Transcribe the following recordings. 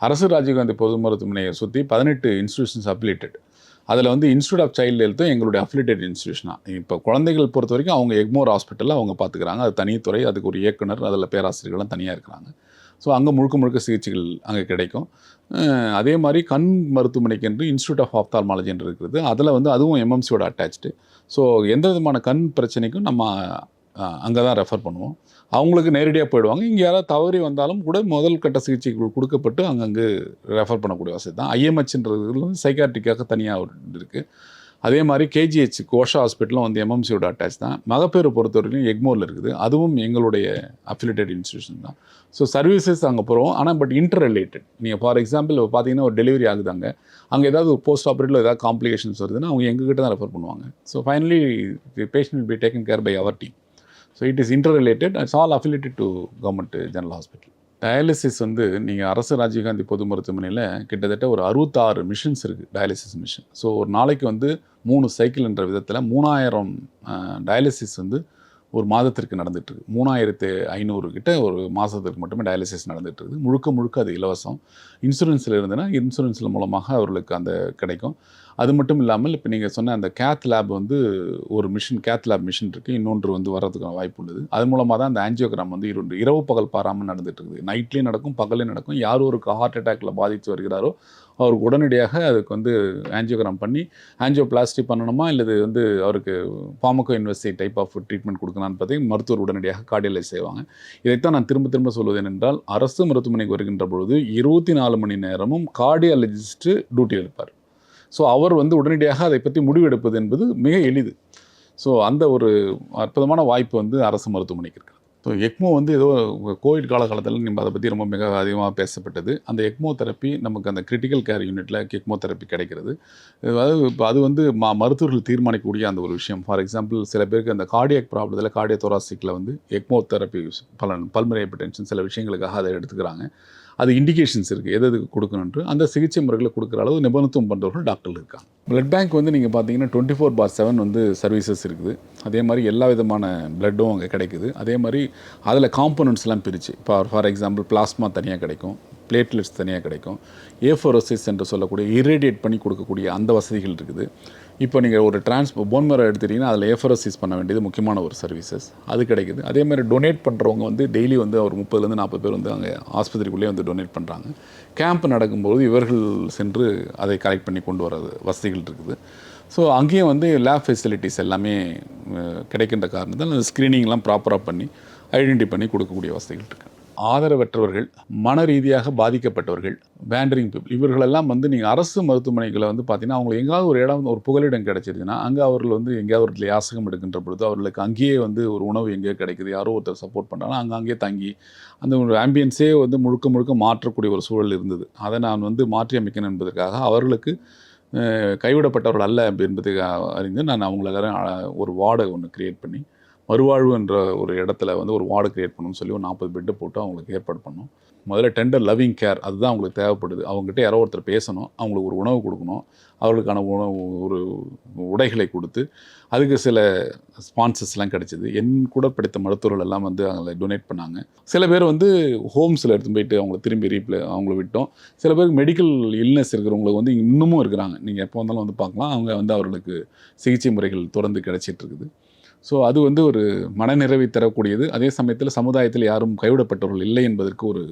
அரசு ராஜீவ்காந்தி பொது மருத்துவமனையை சுற்றி 18 இன்ஸ்டிடியூஷன்ஸ் அஃபிலியேட்டட். அதில் வந்து இன்ஸ்டியூட் ஆஃப் சைல்டு ஹெல்த்தும் எங்களுடைய அஃபிலியேட்டட் இன்ஸ்டிடியூஷனா. இப்போ குழந்தைகள் பொறுத்த வரைக்கும் அவங்க எக்மோர் ஹாஸ்பிட்டலில் அவங்க பார்த்துக்கிறாங்க. அது தனித்துறை, அதுக்கு ஒரு இயக்குனர், அதில் பேராசிரியர்கள்லாம் தனியாக இருக்கிறாங்க. ஸோ அங்கே முழுக்க முழுக்க சிகிச்சைகள் அங்கே கிடைக்கும். அதே மாதிரி கண் மருத்துவமனைக்கு என்று இன்ஸ்டியூட் ஆஃப் ஆப்தால்மாலஜி என்று இருக்கிறது. அதில் வந்து அதுவும் எம்எம்சியோட அட்டாச்டு. ஸோ எந்த விதமான கண் பிரச்சனைக்கும் நம்ம அங்கே தான் ரெஃபர் பண்ணுவோம். அவங்களுக்கு நேரடியாக போயிடுவாங்க. இங்கே யாராவது தவறி வந்தாலும் கூட முதல் கட்ட சிகிச்சைகள் கொடுக்கப்பட்டு அங்கங்கே ரெஃபர் பண்ணக்கூடிய வசதி தான். ஐஎம்ஹெச்ன்றது வந்து சைக்காட்ரிக்காக தனியாக ஒரு இருக்குது. அதே மாதிரி கேஜிஹெச் கோஷா ஹாஸ்பிட்டலும் வந்து எம்எம்சியோட அட்டாச் தான். மகப்பேறு பொறுத்த வரைக்கும் எக்மோரில் இருக்குது. அதுவும் எங்களுடைய அஃபிலியேட்டட் இன்ஸ்டியூஷன் தான். ஸோ சர்வீசஸ் அங்கே போகிறோம். ஆனால் பட் இன்டர் ரிலேட்டட். நீங்கள் ஃபார் எக்ஸாம்பிள் பார்த்தீங்கன்னா ஒரு டெலிவரி ஆகுது அங்கே ஏதாவது ஒரு போஸ்ட் ஆப்ரேட்டில் ஏதாவது காம்ப்ளிகேஷன்ஸ் வருதுன்னா அவங்க எங்ககிட்ட தான் ரெஃபர் பண்ணுவாங்க. So finally the patient will be taken care by our team. So it is interrelated. It's all affiliated to government general hospital. Dialysis வந்து நீங்கள் அரசு ராஜீவ்காந்தி பொது மருத்துவமனையில் கிட்டத்தட்ட ஒரு 66 மிஷின்ஸ் இருக்குது, டயாலிசிஸ் மிஷின். ஸோ ஒரு நாளைக்கு வந்து 3 சைக்கிள் என்ற விதத்தில் 3000 டயாலிசிஸ் வந்து ஒரு மாதத்திற்கு நடந்துகிட்ருக்கு. 3500 கிட்ட ஒரு மாதத்துக்கு மட்டுமே டயாலிசிஸ் நடந்துகிட்ருக்குது. முழுக்க அது இலவசம். இன்சூரன்ஸில் இருந்ததுன்னா இன்சூரன்ஸில் மூலமாக அவர்களுக்கு அந்த கிடைக்கும். அது மட்டும் இல்லாமல் இப்போ நீங்கள் சொன்ன அந்த கேத் லேப் வந்து ஒரு மிஷின், கேத் லேப் மிஷின் இருக்குது. இன்னொன்று வந்து வர்றதுக்கான வாய்ப்பு உள்ளது. அது மூலமாக தான் அந்த ஆஞ்சியோகிராம் வந்து இரவு பகல் பாராமல் நடந்துகிட்ருக்குது. நைட்லேயும் நடக்கும், பகல்லையும் நடக்கும். யார் ஒரு ஹார்ட் அட்டாக்கில் பாதித்து வருகிறாரோ அவருக்கு உடனடியாக அதுக்கு வந்து ஆஞ்சியோகிராம் பண்ணி ஆஞ்சியோபிளாஸ்டி பண்ணணுமா இல்லது வந்து அவருக்கு ஃபார்மகோ இன்வெஸ்டி டைப் ஆஃப் ட்ரீட்மெண்ட் கொடுக்கலான்னு பார்த்தீங்கன்னா மருத்துவர் உடனடியாக கார்டியலைஸ் செய்வாங்க. இதைத்தான் நான் திரும்ப சொல்வது என்னென்றால், அரசு மருத்துவமனைக்கு வருகின்ற பொழுது 24 மணி நேரமும் கார்டியாலஜிஸ்ட்டு டியூட்டியில் இருப்பார். ஸோ அவர் வந்து உடனடியாக அதை பற்றி முடிவெடுப்பது என்பது மிக எளிது. ஸோ அந்த ஒரு அற்புதமான வாய்ப்பு வந்து அரசு மருத்துவமனைக்கு இருக்குது. ஸோ எக்மோ வந்து ஏதோ கோவிட் காலகட்டத்தில் நம்ம அதை பற்றி ரொம்ப மிக அதிகமாக பேசப்பட்டது. அந்த எக்மோ தெரப்பி நமக்கு அந்த கிரிட்டிக்கல் கேர் யூனிட்டில் எக்மோ தெரப்பி கிடைக்கிறது. அதாவது இப்போ அது வந்து மருத்துவர்கள் தீர்மானிக்கக்கூடிய அந்த ஒரு விஷயம். ஃபார் எக்ஸாம்பிள் சில பேருக்கு அந்த கார்டியாக் ப்ராப்ளத்தில் கார்டியோ தொராசிக்கில் வந்து எக்மோ தெரப்பி பல்மனரி ஹைப்பர்டென்ஷன் சில விஷயங்களுக்காக அதை எடுத்துக்கிறாங்க. அது இண்டிகேஷன்ஸ் இருக்குது, எது கொடுக்கணுன்ட்டு அந்த சிகிச்சை முறைகளை கொடுக்குற அளவு நிபுணத்துவம் பண்ணுறவர்கள் டாக்டர்கள் இருக்காங்க. பிளட் பேங்க் வந்து நீங்கள் பார்த்தீங்கன்னா 24/7 வந்து சர்வீசஸ் இருக்குது. அதே மாதிரி எல்லா விதமான பிளட்டும் அங்கே கிடைக்குது. அதே மாதிரி அதில் காம்போனன்ட்ஸ்லாம் பிரித்து, இப்போ ஃபார் எக்ஸாம்பிள் பிளாஸ்மா தனியாக கிடைக்கும், பிளேட்லெட்ஸ் தனியாக கிடைக்கும், ஏஃபோரோசிஸ் என்று சொல்லக்கூடிய இரேடியேட் பண்ணி கொடுக்கக்கூடிய அந்த வசதிகள் இருக்குது. இப்போ நீங்கள் ஒரு போன் மேரோ எடுத்துட்டிங்கன்னா அதில் ஏஃபோரோசிஸ் பண்ண வேண்டியது முக்கியமான ஒரு சர்வீசஸ் அது கிடைக்குது. அதே மாதிரி டொனேட் பண்ணுறவங்க வந்து டெய்லி வந்து ஒரு 30-40 பேர் வந்து அங்கே ஆஸ்பத்திரிக்குள்ளேயே வந்து டொனேட் பண்ணுறாங்க. கேம்ப் நடக்கும்போது இவர்கள் சென்று அதை கலெக்ட் பண்ணி கொண்டு வர வசதிகள் இருக்குது. ஸோ அங்கேயும் வந்து லேப் ஃபெசிலிட்டிஸ் எல்லாமே கிடைக்கின்ற காரணத்தால் அந்த ஸ்க்ரீனிங்லாம் ப்ராப்பராக பண்ணி ஐடென்டி பண்ணி கொடுக்கக்கூடிய வசதிகள் இருக்குது. ஆதரவற்றவர்கள், மன ரீதியாக பாதிக்கப்பட்டவர்கள், வேண்டரிங் பீப்புள், இவர்களெல்லாம் வந்து நீங்கள் அரசு மருத்துவமனைகளை வந்து பார்த்தீங்கன்னா அவங்களுக்கு எங்கேயாவது ஒரு இடம், ஒரு புகலிடம் கிடைச்சிருச்சுன்னா அங்கே அவர்கள் வந்து எங்கேயாவது ஒரு யாசகம் எடுக்கின்ற பொழுது அவர்களுக்கு அங்கேயே வந்து ஒரு உணவு எங்கேயோ கிடைக்குது, யாரோ ஒருத்தர் சப்போர்ட் பண்ணுறாங்கன்னா அங்கேயே தங்கி அந்த ஒரு ஆம்பியன்ஸே வந்து முழுக்க மாற்றக்கூடிய ஒரு சூழல் இருந்தது. அதை நான் வந்து மாற்றி அமைக்கணும் என்பதற்காக அவர்களுக்கு கைவிடப்பட்டவர்கள் அல்ல என்பதை அறிந்து நான் அவங்கள எல்லாரும் ஒரு வார்டை ஒன்று க்ரியேட் பண்ணி மறுவாழ்வு என்ற ஒரு இடத்துல வந்து ஒரு வார்டு க்ரியேட் பண்ணணும்னு சொல்லி ஒரு 40 பெட்டு போட்டு அவங்களுக்கு ஏற்பாடு பண்ணோம். முதல்ல டெண்டர் லவ்விங் கேர் அதுதான் அவங்களுக்கு தேவைப்படுது. அவங்ககிட்ட யாரோ ஒருத்தர் பேசணும், அவங்களுக்கு ஒரு உணவு கொடுக்கணும், அவர்களுக்கான ஒரு உடைகளை கொடுத்து அதுக்கு சில ஸ்பான்சர்ஸ்லாம் கிடச்சிது. என் கூட படித்த மருத்துவர்கள் எல்லாம் வந்து அவங்களை டொனேட் பண்ணாங்க. சில பேர் வந்து ஹோம்ஸில் எடுத்து போயிட்டு அவங்கள திரும்பி அவங்கள விட்டோம். சில பேருக்கு மெடிக்கல் இல்னஸ் இருக்கிறவங்களுக்கு வந்து இன்னமும் இருக்கிறாங்க. நீங்கள் எப்போ வந்தாலும் வந்து பார்க்கலாம். அவங்க வந்து அவர்களுக்கு சிகிச்சை முறைகள் தொடர்ந்து கிடைச்சிட்ருக்குது. ஸோ அது வந்து ஒரு மனநிறைவை தரக்கூடியது. அதே சமயத்தில் சமுதாயத்தில் யாரும் கைவிடப்பட்டவர்கள் இல்லை என்பதற்கு ஒரு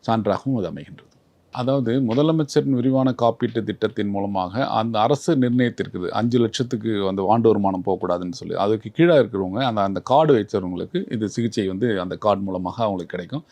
சான்றாகவும் அது அமைகின்றது. அதாவது முதலமைச்சரின் விரிவான காப்பீட்டு திட்டத்தின் மூலமாக அந்த அரசு நிர்ணயித்திருக்குது 5 லட்சத்துக்கு அந்த ஆண்டு வருமானம் போகக்கூடாதுன்னு சொல்லி. அதுக்கு கீழே இருக்கிறவங்க அந்த கார்டு வச்சவங்களுக்கு இது சிகிச்சை வந்து அந்த கார்டு மூலமாக அவங்களுக்கு கிடைக்கும்.